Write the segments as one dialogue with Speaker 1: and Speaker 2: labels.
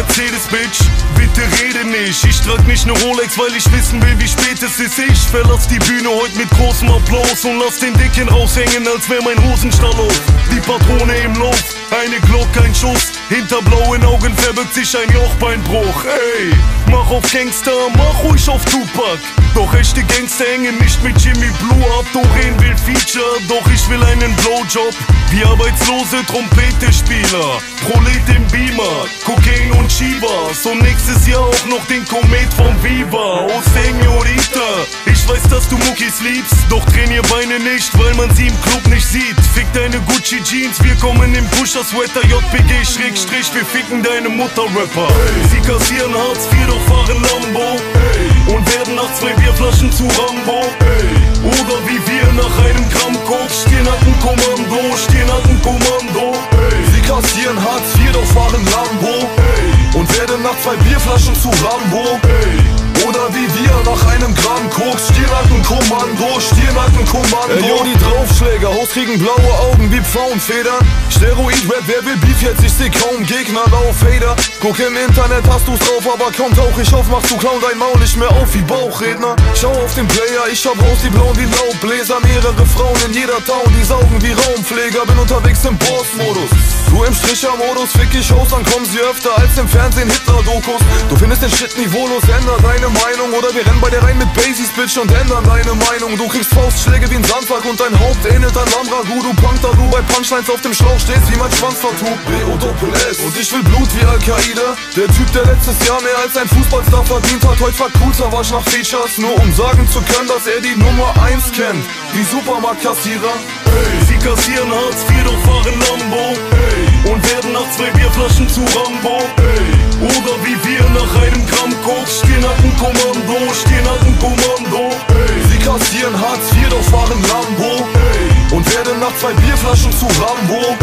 Speaker 1: Mercedes, Bitch. Bitte rede nicht, ich trag nicht ne Rolex, weil ich wissen will, wie spät es ist. Ich verlass die Bühne heute mit großem Applaus und lass den Dicken raushängen, als wär mein Hosenstall auf. Die Patrone im Lauf, eine Glock, ein Schuss. Hinter blauen Augen verbirgt sich ein Jochbeinbruch. Ey, mach auf Gangster, mach ruhig auf Tupac. Doch echte Gangster hängen nicht mit Jimmy Blue ab. Doreen will Feature, doch ich will einen Blowjob. Wie arbeitslose Trompete-Spieler, Prolet im Beamer, Kokain und Chivas. Und nächstes Jahr auch noch den Komet vom Viva. Oh Señorita, ich weiß, dass du Muckis liebst, doch trainier Beine nicht, weil man sie im Club nicht sieht. Fick deine Gucci Jeans, wir kommen im Pusher-Sweater. JPG Schrägstrich, wir ficken deine Mutter-Rapper. Sie kassieren Hartz IV, doch fahren Lambo und werden nach 2 Bierflaschen zu Rambo. Oder wie wir nach einem Gramm Koks stehen hat ein Kommando, stehen hat ein Kommando.
Speaker 2: Sie kassieren Hartz IV, doch fahren Lambo und werden nach 2 Bierflaschen zu Rambo. Oder wie wir nach einem Gramm Koks Stirnackenkommando, Stirnackenkommando. Ey, yo, die Draufschläger, Haus kriegen blaue Augen wie Pfauenfedern. Steroid-Rap, wer will Beef jetzt? Ich seh kaum Gegner, lauf Hater. Guck im Internet, hast du's drauf, aber kaum tauch ich auf. Mach du Clown dein Maul nicht mehr auf wie Bauchredner. Schau auf den Player, ich hab raus die Blauen wie Laubbläser. Mehrere Frauen in jeder Town, die saugen wie Raumpfleger. Bin unterwegs im Boss-Modus, du im Stricher-Modus. Fick ich aus, dann kommen sie öfter als im Fernsehen Hitler-Dokus. Du findest den Shit niveaulos, änder deine Meinung. Oder wir rennen bei der rein mit Basies, Bitch, und ändern deine Meinung. Du kriegst Faustschläge wie ein Sandsack und dein Haupt ähnelt an Lamragu. Du Panther, du bei Punchlines auf dem Schlauch stehst wie mein Schwanztattoo. B-O-Doppel-S und ich will Blut wie Al-Qaida. Der Typ, der letztes Jahr mehr als ein Fußballstar verdient hat, heute fragt Kulzerwasch nach Features, nur um sagen zu können, dass er die Nummer 1 kennt. Wie Supermarktkassierer.
Speaker 1: Sie kassieren Hartz IV, doch fahren Lambo und werden nach 2 Bierflaschen zu Rambo. Oder wie wir nach einem Gramm Koks stehen hat ein Kommando, stehen hat ein Kommando.
Speaker 2: Sie kassieren Hartz IV, doch fahren Lambo und werden nach 2 Bierflaschen zu Rambo.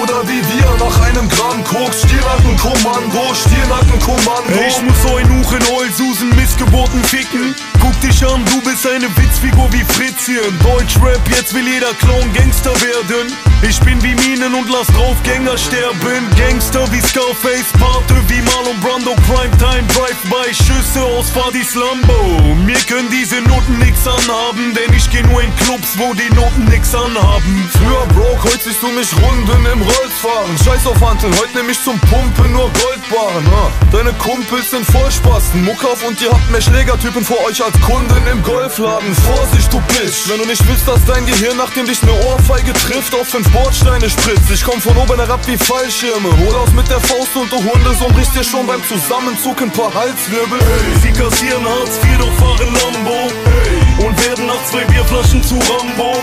Speaker 2: Oder wie wir nach einem Gramm Koks Stirnackenkommando, Stirnackenkommando.
Speaker 1: Ich muss euch Huchen, Heulsusen, Missgeburten ficken. Guck dich an, du bist eine Witzfigur wie Fritzchen. Deutschrap, jetzt will jeder Clown Gangster werden. Ich bin wie Minen und lass Draufgänger sterben. Gangster wie Scarface, Pate wie Marlon Brando. Primetime, Drive-by, Schüsse aus Fadis Lambo. Mir können diese Noten nix anhaben, denn ich geh nur in Clubs, wo die Noten nix anhaben.
Speaker 2: Früher broke, heute siehst du mich Runden im Rolls fahren. Scheiß auf Hanteln, heute nehm ich zum Pumpen nur Goldbarren. Deine Kumpels sind Vollspasten, Muck auf und ihr habt mehr Schlägertypen vor euch als Kunden im Golfladen. Vorsicht, du Bitch, wenn du nicht willst, dass dein Gehirn, nachdem dich ne Ohrfeige trifft, auf 5 Bordsteine spritzt. Ich komm von oben herab wie Fallschirme, hol aus mit der Faust und du Hundesohn brichst dir schon beim Zusammenzug ein paar Halswirbel.
Speaker 1: Sie kassieren Hartz IV, doch fahren Lambo und werden nach 2 Bierflaschen zu Rambo.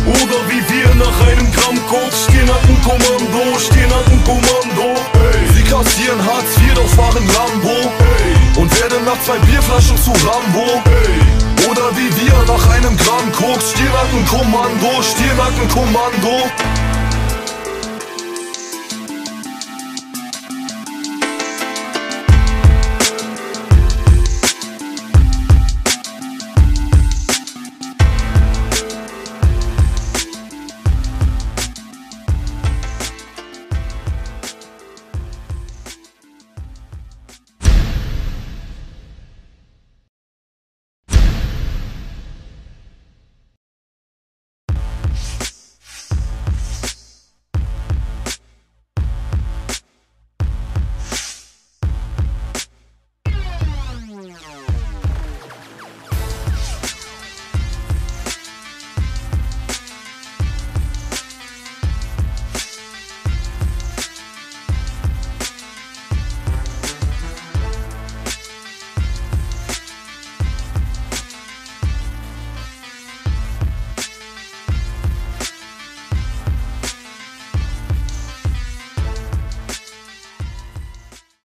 Speaker 1: Oder wie wir nach einem Gramm Koks stehen hat ein Kommando, stehen hat ein Kommando.
Speaker 2: Sie kassieren Hartz IV, doch fahren Lambo und werden nach 2 Bierflaschen zu Rambo. Oder wie wir nach einem Gramm Koks Stirnackenkommando, Stirnackenkommando.